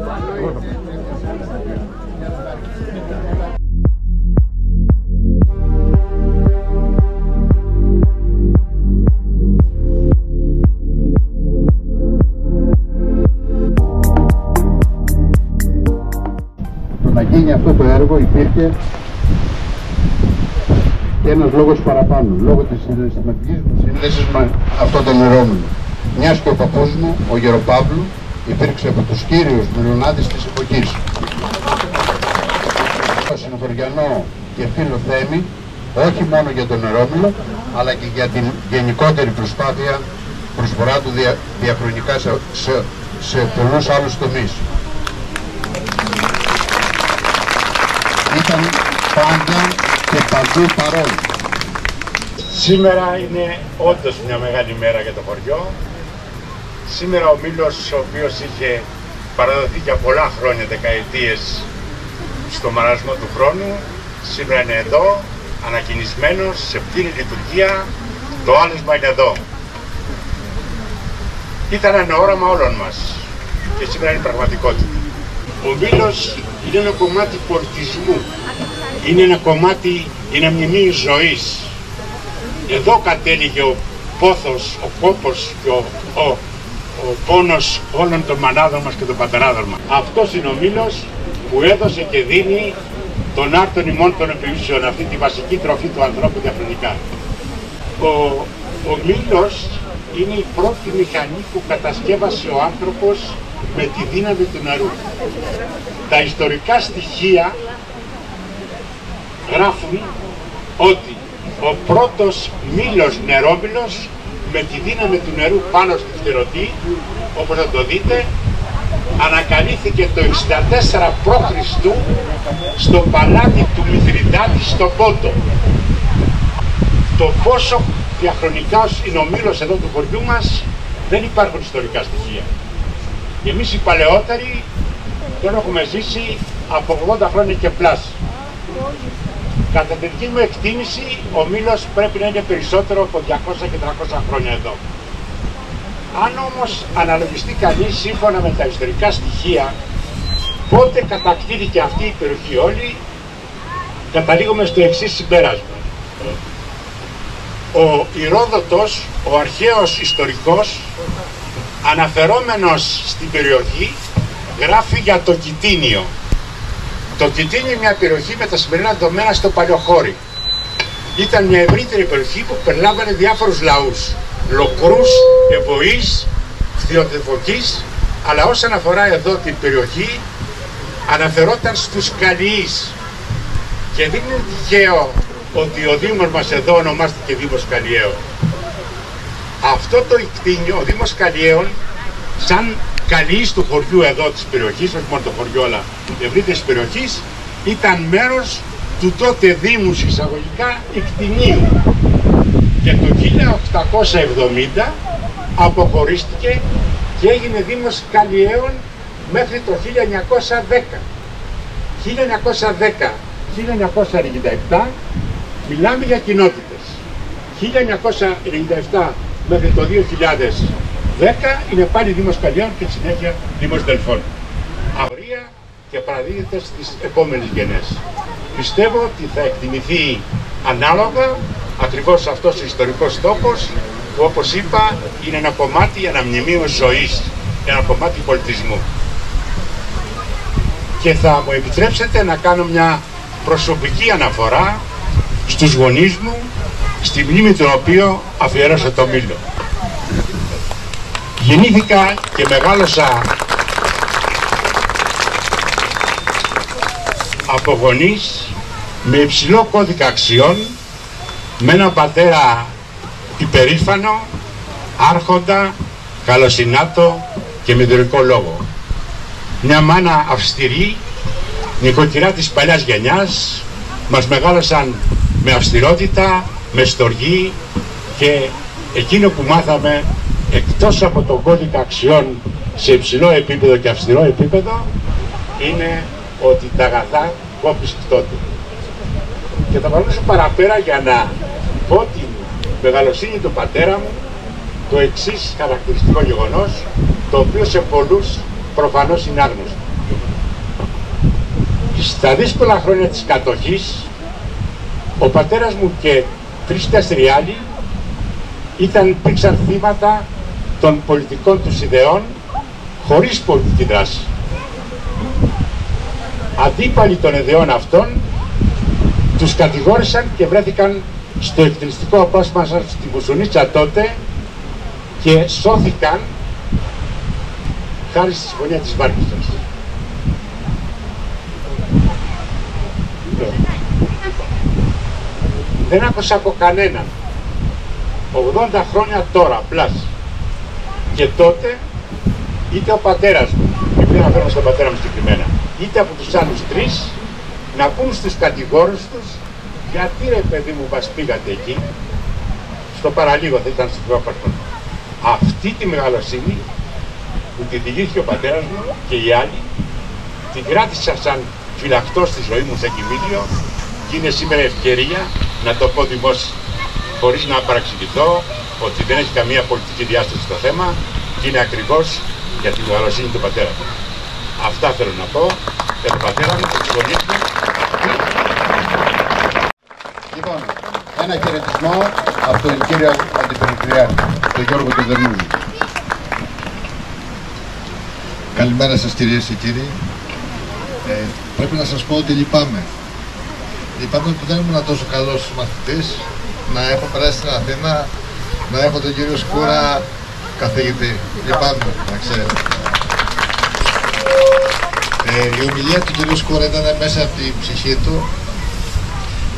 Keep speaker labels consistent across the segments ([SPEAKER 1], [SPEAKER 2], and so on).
[SPEAKER 1] Να γίνει αυτό το έργο υπήρχε και ένας λόγος παραπάνω, λόγω της συναισθηματικής μου σύνδεσης με αυτό το νερόμενο. Μιας και ο παππούς μου, ο Γεροπαύλου, υπήρξε από τους κύριους μελονάδες της εποχής. Το συνοχωριανό και φίλο Θέμη, όχι μόνο για τον νερόμενο, αλλά και για την γενικότερη προσφορά του διαχρονικά σε πολλούς άλλους τομείς. Ήταν πάντα και παντού παρόν.
[SPEAKER 2] Σήμερα είναι όντως μια μεγάλη μέρα για το χωριό. Σήμερα ο Μήλος, ο οποίος είχε παραδοθεί για πολλά χρόνια, δεκαετίες, στο μαρασμό του χρόνου, σήμερα είναι εδώ, ανακοινισμένος, σε πλήρη λειτουργία, το άλεσμα είναι εδώ. Ήταν ένα όραμα όλων μας και σήμερα είναι πραγματικότητα. Ο Μήλος είναι ένα κομμάτι πολιτισμού, είναι ένα κομμάτι, είναι μνημείο ζωής. Εδώ κατέληγε ο πόθος, ο κόπος και ο πόνος όλων των μανάδων μας και των πατεράδων μας. Αυτός είναι ο Μήλος που έδωσε και δίνει τον άρτον ημών των επιβίσεων, αυτή τη βασική τροφή του ανθρώπου διαχρονικά. Ο Μήλος είναι η πρώτη μηχανή που κατασκεύασε ο άνθρωπος με τη δύναμη του νερού. Τα ιστορικά στοιχεία γράφουν ότι ο πρώτος μήλος νερόμηλος με τη δύναμη του νερού πάνω στη φτερωτή, όπως θα το δείτε, ανακαλύφθηκε το 64 π.Χ. στο παλάτι του Μηθριδάτη στο Πόντο. Το πόσο διαχρονικά είναι ο μήλος εδώ του χωριού μας δεν υπάρχουν ιστορικά στοιχεία. Εμείς οι παλαιότεροι τον έχουμε ζήσει από 80 χρόνια και πλάς. Κατά τη δική μου εκτίμηση, ο Μήλος πρέπει να είναι περισσότερο από 200 και 300 χρόνια εδώ. Αν όμως αναλογιστεί κανείς σύμφωνα με τα ιστορικά στοιχεία, πότε κατακτήθηκε αυτή η περιοχή όλη, καταλήγουμε στο εξής συμπέρασμα. Ο Ηρόδοτος, ο αρχαίος ιστορικός, αναφερόμενος στην περιοχή, γράφει για το Κιτίνιο. Το Κιτίνιο είναι μια περιοχή με τα σημερινά δεδομένα στο Παλαιοχώρι. Ήταν μια ευρύτερη περιοχή που περιλάμβανε διάφορους λαούς, Λοκρούς, Ευωής, Φθιοδευοκής, αλλά όσον αφορά εδώ την περιοχή, αναφερόταν στους Καλλιείς. Και δεν είναι τυχαίο ότι ο Δήμος μας εδώ ονομάστηκε Δήμος Καλλιέων. Αυτό το Ικτίνιο, ο Δήμος Καλλιέων, σαν Καλλιείς του χωριού εδώ της περιοχής, όχι μόνο το χωριό αλλά ευρύτερης περιοχής, ήταν μέρος του τότε Δήμου εισαγωγικά Ικτινίου. Και το 1870 αποχωρίστηκε και έγινε Δήμος Καλλιέων μέχρι το 1910. 1910-1997 μιλάμε για κοινότητες. 1997 μέχρι το 2010 είναι πάλι Δήμος Καλλιέων και συνέχεια Δήμος Δελφών. Αγρία και παραδίδεται στις επόμενες γενιές. Πιστεύω ότι θα εκτιμηθεί ανάλογα ακριβώς αυτός ο ιστορικός τόπος που, όπως είπα, είναι ένα κομμάτι, ένα μνημείο ζωής, ένα κομμάτι πολιτισμού. Και θα μου επιτρέψετε να κάνω μια προσωπική αναφορά στους γονείς μου, στη μνήμη του οποίου αφιέρωσα το Μήλο. Γεννήθηκα και μεγάλωσα από γονείς με υψηλό κώδικα αξιών, με έναν πατέρα υπερήφανο, άρχοντα, καλοσυνάτο και με ιδρυτικό λόγο. Μια μάνα αυστηρή, νοικοκυρά της παλιάς γενιάς, μας μεγάλωσαν με αυστηρότητα, με στοργή, και εκείνο που μάθαμε εκτός από τον κώδικα αξιών σε υψηλό επίπεδο και αυστηρό επίπεδο είναι ότι τα αγαθά κόπησε τότε. Και θα παρακολουθήσω παραπέρα για να πω την μεγαλοσύνη του πατέρα μου, το εξής χαρακτηριστικό γεγονός, το οποίο σε πολλούς προφανώς είναι άγνωστο. Στα δύσκολα χρόνια της κατοχής, ο πατέρας μου και 3-4 άλλοι υπήρξαν θύματα των πολιτικών τους ιδεών χωρίς πολιτική δράση. Αντίπαλοι των ιδεών αυτών τους κατηγόρησαν και βρέθηκαν στο εκτελεστικό απόσπασμα στην Κουσουνίτσα τότε και σώθηκαν χάρη στη συμφωνία της Βάρκητσας. Δεν άκουσα από κανέναν 80 χρόνια τώρα πλάς και τότε είτε ο πατέρας μου, επειδή αναφέρομαι στον πατέρα μου συγκεκριμένα, είτε από τους άλλους 3 να πούν στους κατηγόρους τους γιατί ρε παιδί μου μας πήγατε εκεί, στο παραλίγο θα ήταν στο πρώτο. Αυτή τη μεγαλοσύνη που τη διηγήθηκε ο πατέρας μου και οι άλλοι την κράτησα σαν φυλακτό στη ζωή μου σαν κοιμήλιο και είναι σήμερα ευκαιρία να το πω δημόσια χωρίς να παραξηγηθώ ότι δεν έχει καμία πολιτική διάσταση στο θέμα και είναι ακριβώς για τη μεγαλοσύνη του πατέρα μου. Αυτά θέλω να πω για τον πατέρα μου, τον σχολείο μου.
[SPEAKER 1] Λοιπόν, ένα χαιρετισμό από τον κύριο Αντιπεριφερειάρχη, τον Γιώργο του Δερμούζη.
[SPEAKER 3] Καλημέρα σας κυρίες και κύριοι. Πρέπει να σας πω ότι λυπάμαι. Λυπάμαι που δεν ήμουν τόσο καλός μαθητής, να έχω περάσει στην Αθήνα, να έχω τον κύριο Σκούρα καθηγητή. Λυπάμαι, να ξέρετε. Η ομιλία του κυρίου Σκούρα ήταν μέσα από την ψυχή του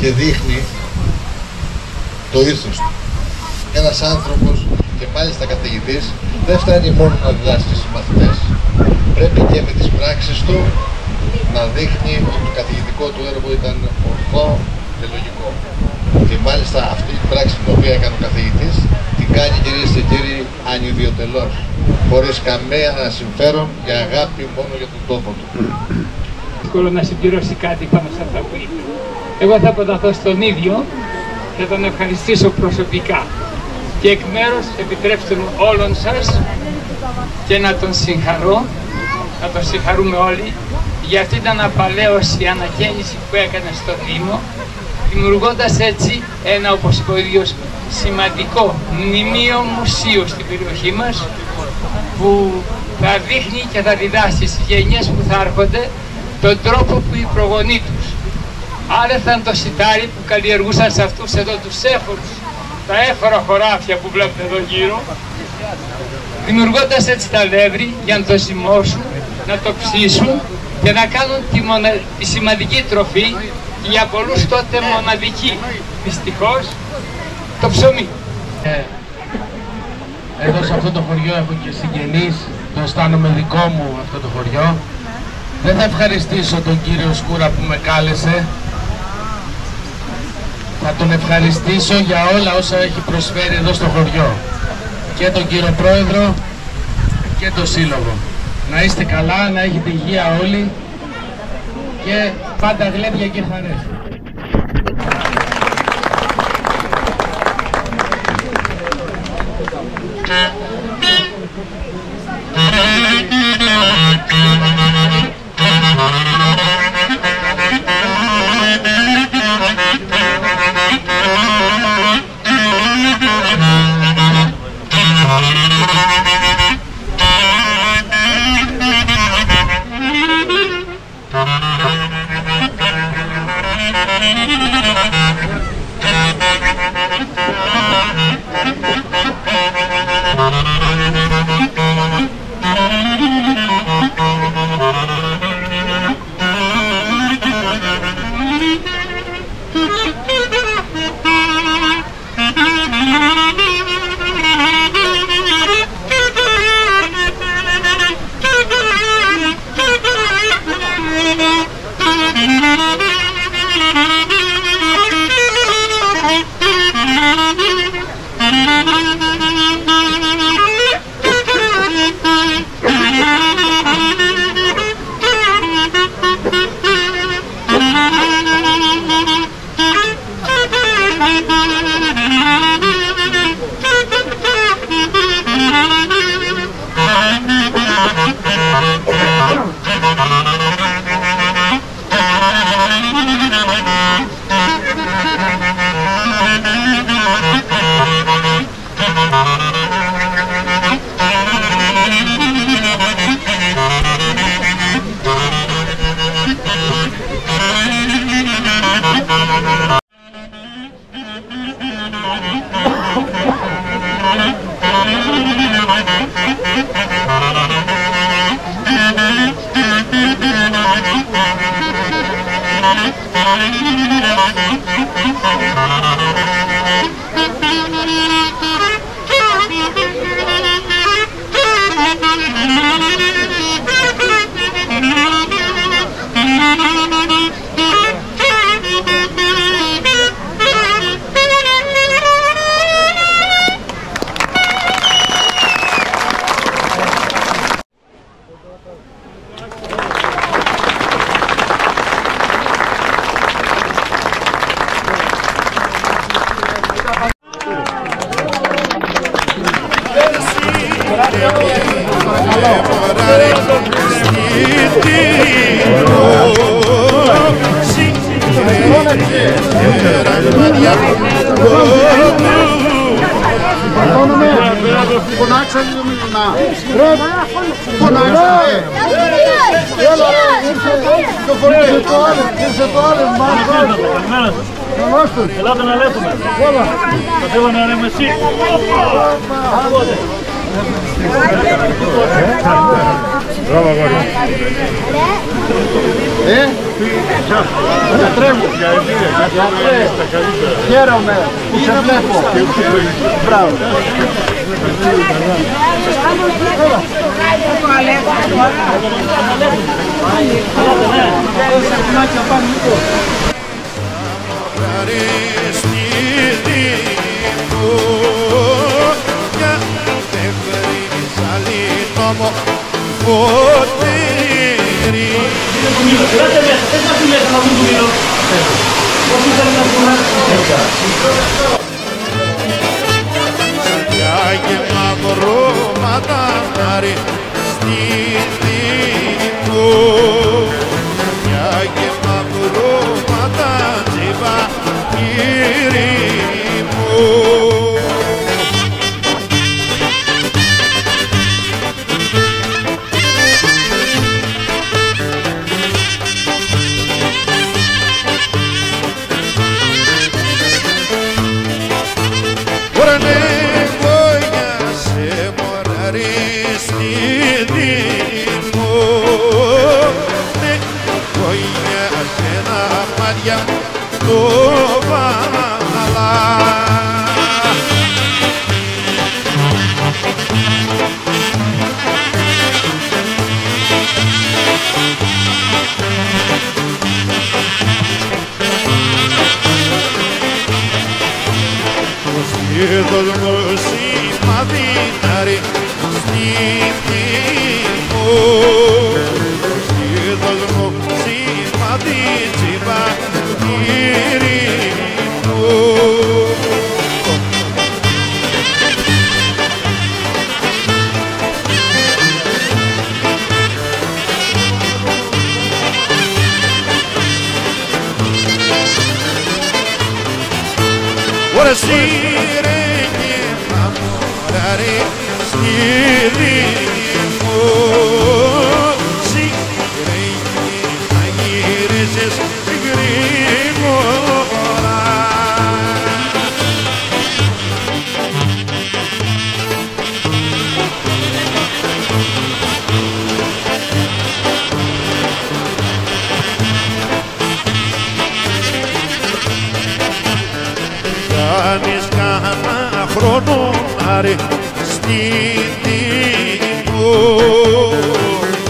[SPEAKER 3] και δείχνει το ήθος του. Ένας άνθρωπος και μάλιστα καθηγητής δεν φτάνει μόνο να διδάσκει στους μαθητές. Πρέπει και με τις πράξεις του να δείχνει ότι το καθηγητικό του έργο ήταν ορθό και λογικό. Και μάλιστα αυτή η πράξη την οποία έκανε ο καθηγητής την κάνει κυρίες και κύριοι ανιδιοτελώς, χωρίς καμία συμφέρον και αγάπη μόνο για τον τόπο του.
[SPEAKER 4] Δύσκολο να συμπληρώσει κάτι πάνω σε αυτά που είπε. Εγώ θα αποταθώ στον ίδιο και θα τον ευχαριστήσω προσωπικά. Και εκ μέρους επιτρέψτε μου όλων σας και να τον συγχαρώ, να τον συγχαρούμε όλοι για αυτή την αναπαλαίωση, ανακαίνιση που έκανε στο Δήμο, δημιουργώντας έτσι ένα, όπως είπε ο ίδιος, σημαντικό μνημείο μουσείο στην περιοχή μας που θα δείχνει και θα διδάσει στις γενιές που θα έρχονται τον τρόπο που οι προγονείς τους άρεθαν το σιτάρι που καλλιεργούσαν σε αυτούς εδώ τους έφορους, τα έφορα χωράφια που βλέπετε εδώ γύρω, δημιουργώντας έτσι τα αλεύρι για να το ζυμώσουν, να το ψήσουν και να κάνουν τη σημαντική τροφή και για πολλούς τότε μοναδική, δυστυχώς, το ψωμί.
[SPEAKER 5] Εδώ σε αυτό το χωριό έχω και συγγενείς, το αισθάνομαι δικό μου αυτό το χωριό. Δεν θα ευχαριστήσω τον κύριο Σκούρα που με κάλεσε. Θα τον ευχαριστήσω για όλα όσα έχει προσφέρει εδώ στο χωριό. Και τον κύριο Πρόεδρο και τον Σύλλογο. Να είστε καλά, να έχετε υγεία όλοι και πάντα γλέντια και χαρές.
[SPEAKER 6] Ελάτε να λέσουμε. Θα θέλω να ρέμε εσύ. Μπράβο αγόρι.
[SPEAKER 1] Γιατρεύω. Χαίρομαι που σε βλέπω. Μπράβο.
[SPEAKER 7] Κάνεις κανένα χρόνο άρε στην τύπο.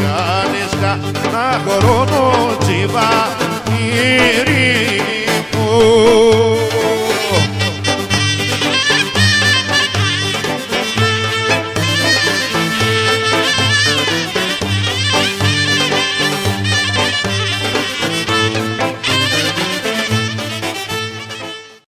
[SPEAKER 7] Κάνεις κανένα χρόνο τσιβά ειρήνο.